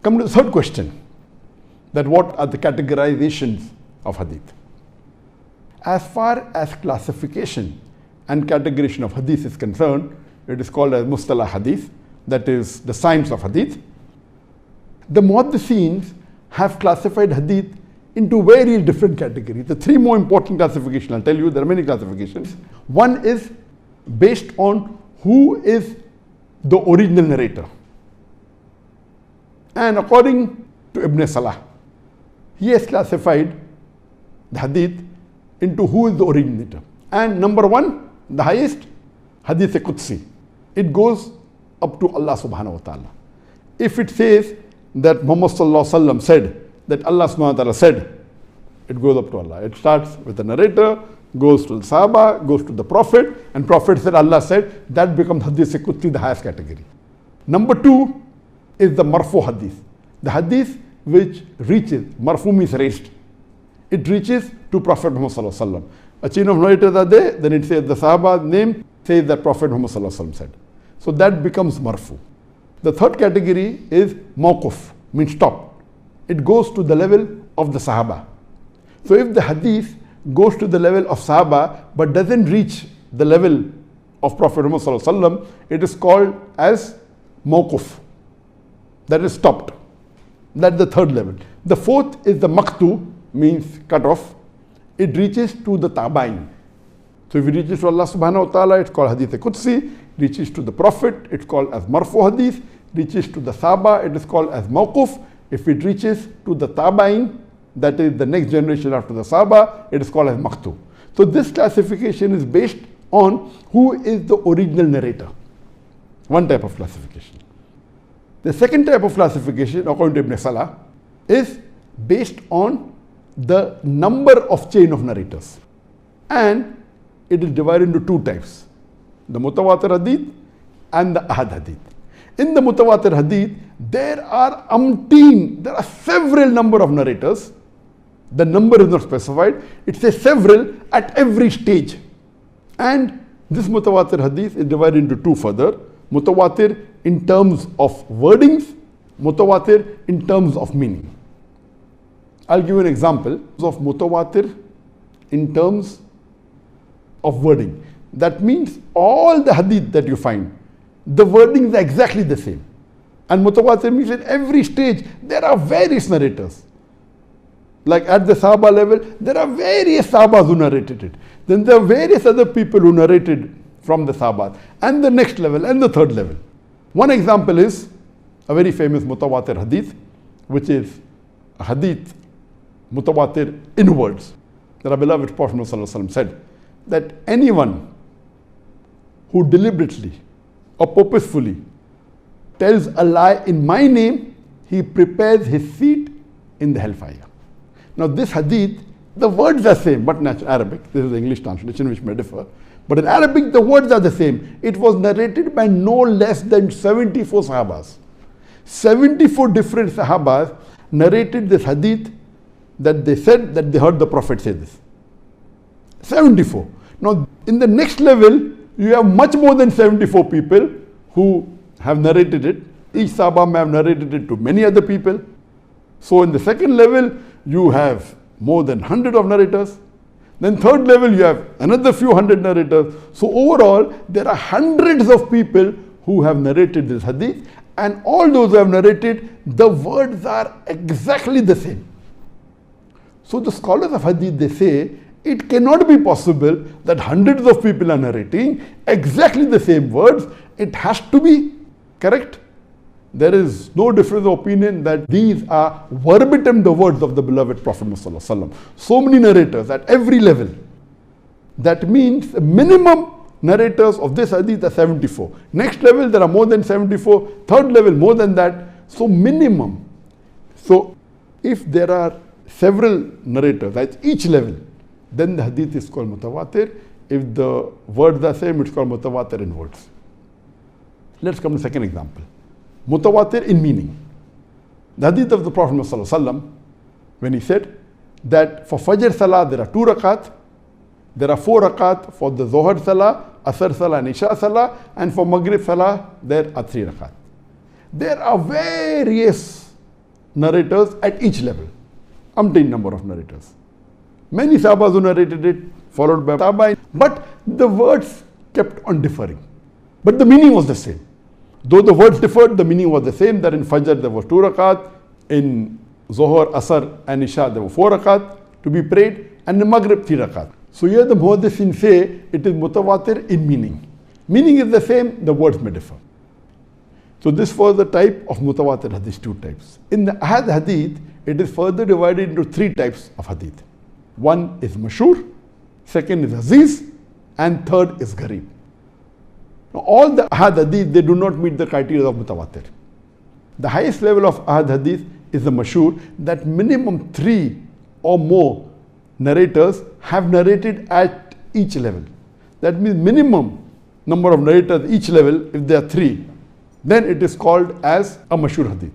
Come to the third question, that what are the categorizations of hadith? As far as classification and categorization of hadith is concerned, it is called as mustalah hadith, that is the science of hadith. The muhaddithin have classified hadith into very different categories. The three more important classifications, I'll tell you, there are many classifications. One is based on who is the original narrator. And according to Ibn Salah, he has classified the hadith into who is the originator. And number one, the highest, Hadith Qudsi. It goes up to Allah subhanahu wa ta'ala. If it says that Muhammad sallallahu alaihi wasallam said, that Allah subhanahu wa ta'ala said, it goes up to Allah. It starts with the narrator, goes to the Sahaba, goes to the Prophet, and Prophet said, Allah said, that becomes Hadith Qudsi, the highest category. Number two is the Marfu Hadith. The Hadith which reaches, Marfu means raised. It reaches to Prophet Muhammad sallallahu alaihi wasallam. A chain of narrators are there, then it says the Sahaba's name, says that Prophet Muhammad sallallahu alaihi wasallam said. So that becomes Marfu. The third category is Mawquf, means stop. It goes to the level of the Sahaba. So if the hadith goes to the level of Sahaba but doesn't reach the level of Prophet Muhammad sallallahu alaihi wasallam, it is called as Mawquf. That is stopped. That's the third level. The fourth is the Maqtu, means cut off. It reaches to the Tabain. So if it reaches to Allah subhanahu wa ta'ala, it's called Hadith Qudsi. Reaches to the Prophet, it's called as Marfu Hadith. Reaches to the Sahaba, it is called as Mawquf. If it reaches to the Tabain, that is the next generation after the Sahaba, it is called as Maqtu. So this classification is based on who is the original narrator. One type of classification. The second type of classification, according to Ibn Salah, is based on the number of chain of narrators. And it is divided into two types, the Mutawatir Hadith and the Ahad Hadith. In the Mutawatir Hadith, there are several number of narrators. The number is not specified. It says several at every stage. And this Mutawatir Hadith is divided into two further. Mutawatir in terms of wordings, Mutawatir in terms of meaning. I'll give you an example of Mutawatir in terms of wording. That means all the hadith that you find, the wordings are exactly the same. And Mutawatir means at every stage there are various narrators. Like at the Sahaba level, there are various Sahabas who narrated it. Then there are various other people who narrated from the Sahabas. And the next level and the third level. One example is a very famous Mutawatir Hadith, which is a Hadith Mutawatir in words. The beloved Prophet ﷺ said that anyone who deliberately or purposefully tells a lie in my name, he prepares his seat in the hellfire. Now this hadith, the words are same, but in Arabic, this is the English translation which may differ, but in Arabic the words are the same. It was narrated by no less than 74 Sahabas. 74 different Sahabas narrated this hadith that they said that they heard the Prophet say this. 74. Now in the next level, you have much more than 74 people who have narrated it. Each Sahaba may have narrated it to many other people. So in the second level, you have more than 100 of narrators. Then third level, you have another few hundred narrators. So overall, there are hundreds of people who have narrated this hadith, and all those who have narrated, the words are exactly the same. So the scholars of hadith, they say, it cannot be possible that hundreds of people are narrating exactly the same words. It has to be correct. There is no difference of opinion that these are verbatim the words of the beloved Prophet ﷺ. So many narrators at every level. That means minimum narrators of this hadith are 74. Next level there are more than 74. Third level more than that. So minimum. So if there are several narrators at each level, then the hadith is called mutawatir. If the words are same, it's called mutawatir in words. Let's come to the second example. Mutawatir in meaning. The hadith of the Prophet ﷺ, when he said that for Fajr Salah there are 2 rakat, there are 4 rakat for the Zohar Salah, Asr Salah and Isha Salah, and for Maghrib Salah there are 3 rakat. There are various narrators at each level. Umpteen number of narrators. Many Sahabas who narrated it, followed by Tabi'in, but the words kept on differing. But the meaning was the same. Though the words differed, the meaning was the same, that in Fajr there was 2 rakat, in Zohar, Asr and Isha there were 4 rakat to be prayed, and in Maghrib 3 rakat. So here the Muhaddithin say it is mutawatir in meaning. Meaning is the same, the words may differ. So this was the type of mutawatir hadith, 2 types. In the Ahad hadith, it is further divided into 3 types of hadith. One is mashhur, second is aziz, and third is gharib. Now, all the Ahad hadith, they do not meet the criteria of mutawatir. The highest level of Ahad hadith is the mashhur, that minimum 3 or more narrators have narrated at each level. That means minimum number of narrators each level, if there are 3, then it is called as a mashhur hadith.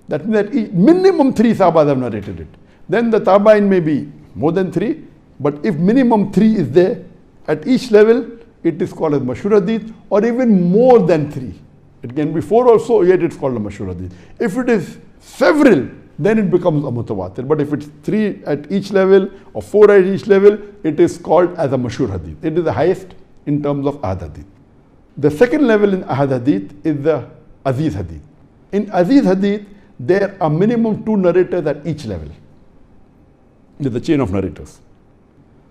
That means that minimum 3 Sahabas have narrated it. Then the Tabi'in may be more than 3, but if minimum 3 is there at each level, it is called as mashhur hadith, or even more than 3. It can be 4 also, yet it's called a mashhur hadith. If it is several, then it becomes a mutawatir. But if it's 3 at each level or 4 at each level, it is called as a mashhur hadith. It is the highest in terms of ahad hadith. The second level in ahad hadith is the aziz hadith. In aziz hadith, there are minimum 2 narrators at each level. It is the chain of narrators.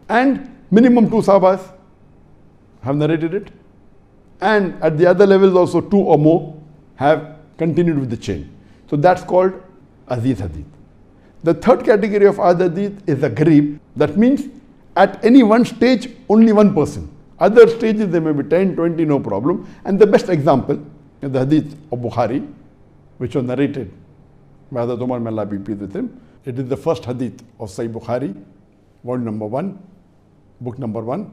And minimum 2 Sahabas have narrated it. And at the other levels also 2 or more have continued with the chain. So that's called aziz hadith. The third category of ahad hadith is the gharib. That means at any one stage, only one person. Other stages there may be 10, 20, no problem. And the best example is the hadith of Bukhari, which was narrated by Hazrat Umar, may Allah be pleased with him. It is the first hadith of Sahih Bukhari, volume number 1, book number 1,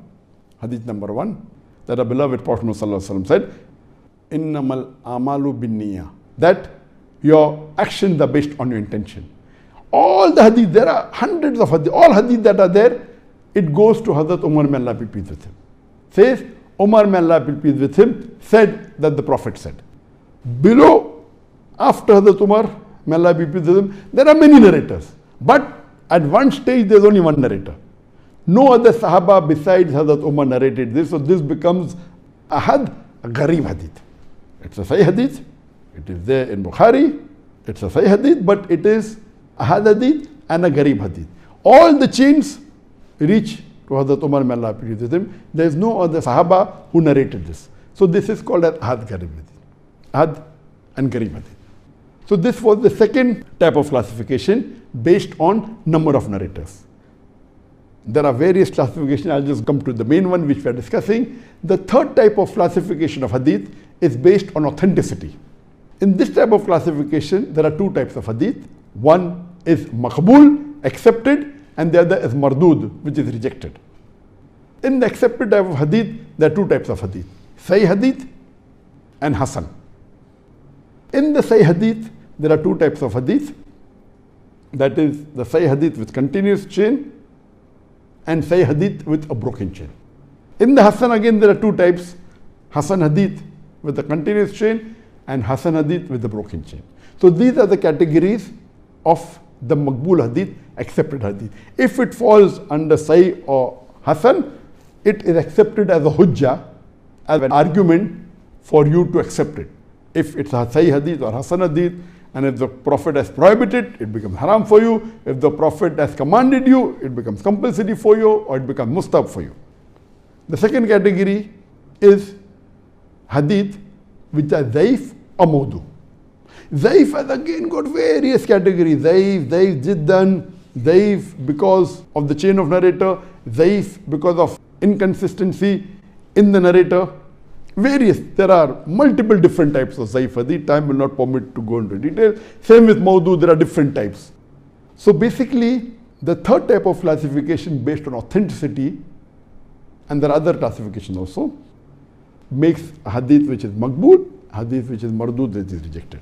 hadith number 1, that our beloved Prophet ﷺ said, Innamal amalu bin niyyah, that your actions are based on your intention. All the hadith, there are hundreds of hadith, all hadith that are there, it goes to Hazrat Umar, may Allah be pleased with him. Says, Umar, may Allah be pleased with him, said that the Prophet said. Below, after Hazrat Umar, may Allah be pleased with him, there are many narrators. But at one stage, there is only one narrator. No other Sahaba besides Hazrat Umar narrated this, so this becomes ahad, a gharib hadith. It's a Sahih hadith, it is there in Bukhari, it's a Sahih hadith, but it is ahad hadith and a gharib hadith. All the chains reach to Hazrat Umar, may Allah be pleased with him. There is no other Sahaba who narrated this. So this is called as ahad gharib hadith. Ahad and gharib hadith. So this was the second type of classification based on number of narrators. There are various classifications. I'll just come to the main one which we are discussing. The third type of classification of hadith is based on authenticity. In this type of classification, there are 2 types of hadith. One is maqbool, accepted, and the other is mardud, which is rejected. In the accepted type of hadith, there are 2 types of hadith: Sahih hadith and Hasan. In the Sahih hadith, there are 2 types of hadith. That is the Sahih hadith with continuous chain and Sahih hadith with a broken chain. In the Hasan again, there are 2 types: Hasan hadith with a continuous chain and Hasan hadith with the broken chain. So these are the categories of the maqbool hadith, accepted hadith. If it falls under Sahih or Hasan, it is accepted as a hujjah, as an argument for you to accept it. If it's a Sahih hadith or Hasan hadith, and if the Prophet has prohibited, it becomes haram for you. If the Prophet has commanded you, it becomes compulsory for you, or it becomes mustab for you. The second category is hadith which are dhaif or mawdu. Dhaif has again got various categories: dhaif, jiddan, dhaif because of the chain of narrator, dhaif because of inconsistency in the narrator. Various, there are multiple different types of dhaif hadith. Time will not permit to go into detail. Same with mawdu, there are different types. So basically, the third type of classification based on authenticity, and there are other classifications also, makes a hadith which is maqbool, hadith which is mardud, which is rejected.